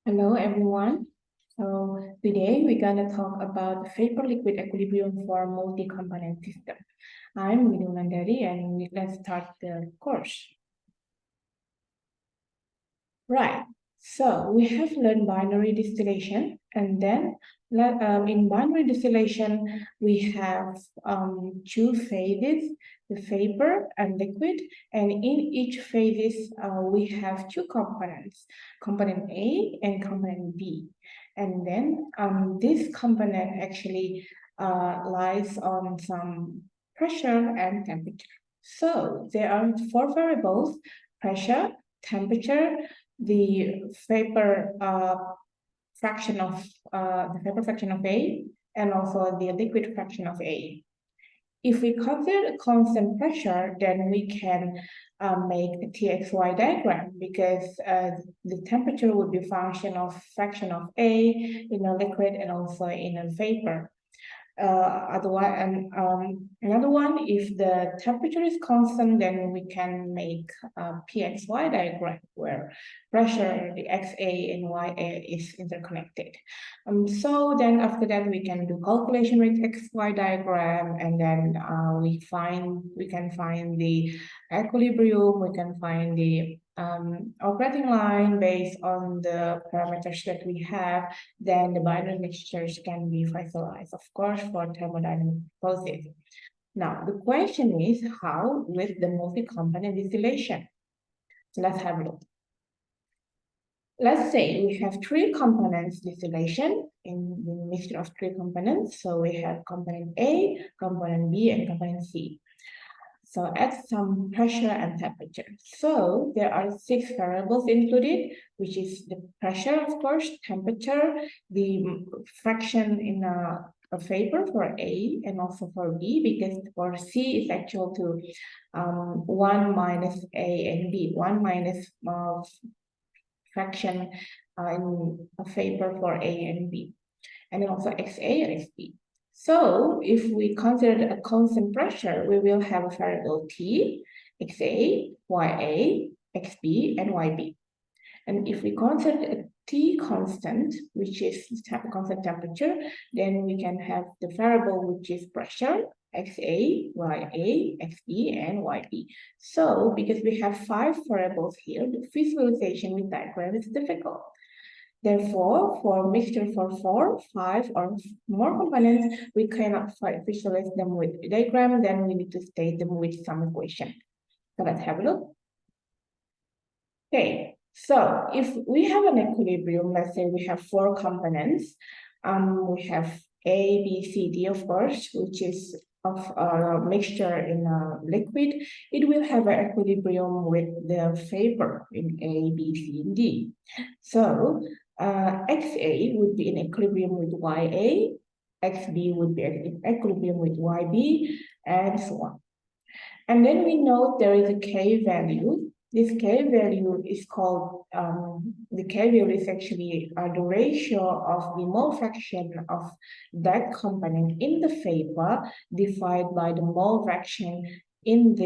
Hello everyone. So today we're gonna talk about the vapor-liquid equilibrium for multi-component system. I'm Winny Wulandari and let's start the course. Right. So we have learned binary distillation, and then in binary distillation we have two phases, the vapor and liquid, and in each phases we have two components, component A and component B, and then this component actually lies on some pressure and temperature. So there are four variables: pressure, temperature, the vapor fraction of A, and also the liquid fraction of A. If we consider a constant pressure, then we can make a TXY diagram because the temperature would be a function of fraction of A in a liquid and also in a vapor. Otherwise, and another one, if the temperature is constant, then we can make a PXY diagram where pressure, the XA and YA is interconnected. So then after that, we can do calculation with XY diagram, and then we can find the equilibrium, we can find the operating line based on the parameters that we have. Then the binary mixtures can be visualized, of course, for thermodynamic process. Now, the question is how with the multi-component distillation? So let's have a look. Let's say we have three components distillation in the mixture of three components. So we have component A, component B, and component C. So at some pressure and temperature. So there are 6 variables included, which is the pressure, of course, temperature, the fraction in a vapor for A and also for B, because for C is actual to 1 minus A and B, 1 minus fraction in a vapor for A and B, and then also XA and XB. So if we consider a constant pressure, we will have a variable T, XA, YA, XB, and YB. And if we consider a T constant, which is constant temperature, then we can have the variable which is pressure, XA, YA, XB, and YB. So because we have 5 variables here, the visualization with diagram is difficult. Therefore, for mixture for 4, 5, or more components, we cannot visualize them with a diagram, then we need to state them with some equation. So let's have a look. Okay, so if we have an equilibrium, let's say we have 4 components, we have A, B, C, D, of course, which is of a mixture in a liquid, it will have an equilibrium with the vapor in A, B, C, and D. So XA would be in equilibrium with YA, XB would be in equilibrium with YB, and so on. And then we note there is a K value. This K value is called, the K value is actually the ratio of the mole fraction of that component in the vapor divided by the mole fraction in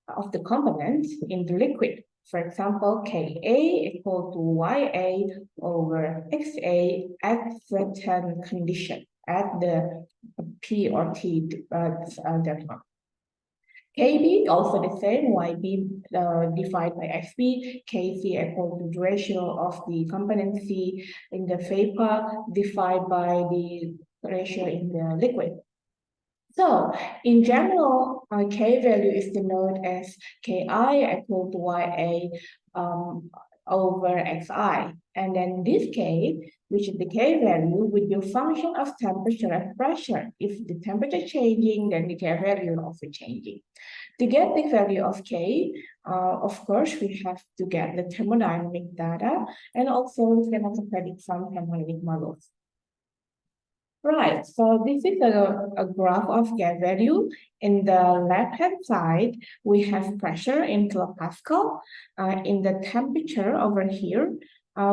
of the component in the liquid. For example, Ka equal to Ya over Xa at certain condition at the P or T delta. KB also the same, YB divided by XB, KC equal to the ratio of the component C in the vapor divided by the ratio in the liquid. So in general, K value is denoted as Ki equal to Ya over Xi. And then this K, which is the K value, would be a function of temperature and pressure. If the temperature changing, then the K value is also changing. To get the value of K, of course, we have to get the thermodynamic data, and also we can also predict some thermodynamic models. Right, so this is a graph of gas value. In the left-hand side, we have pressure in kilopascal. In the temperature over here,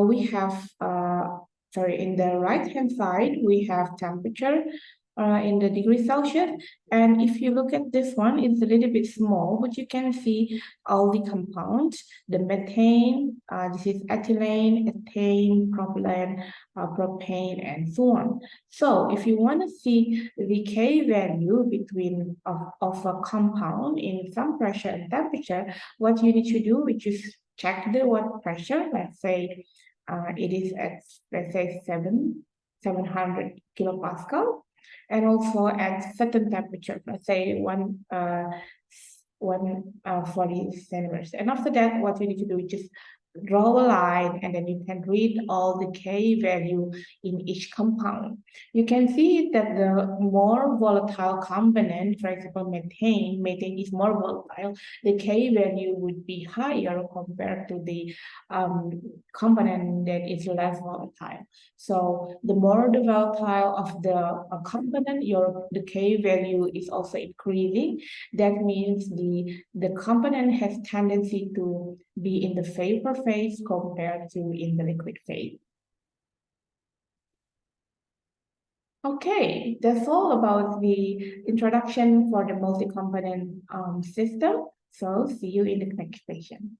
we have, in the right-hand side, we have temperature in the degree Celsius. And if you look at this one, it's a little bit small, but you can see all the compounds, the methane, this is ethylene, ethane, propylene, propane, and so on. So if you want to see the K value between of a compound in some pressure and temperature, what you need to do is just check the water pressure. Let's say it is at, let's say, 700 kilopascal, and also at certain temperature, let's say 140 centimeters. And after that, what you need to do is just draw a line, and then you can read all the K value in each compound. You can see that the more volatile component, for example, methane is more volatile. The K value would be higher compared to the component that is less volatile. So the more the volatile of the component, the K value is also increasing. That means the component has tendency to be in the vapor phase compared to in the liquid phase. Okay, that's all about the introduction for the multi-component system. So see you in the next session.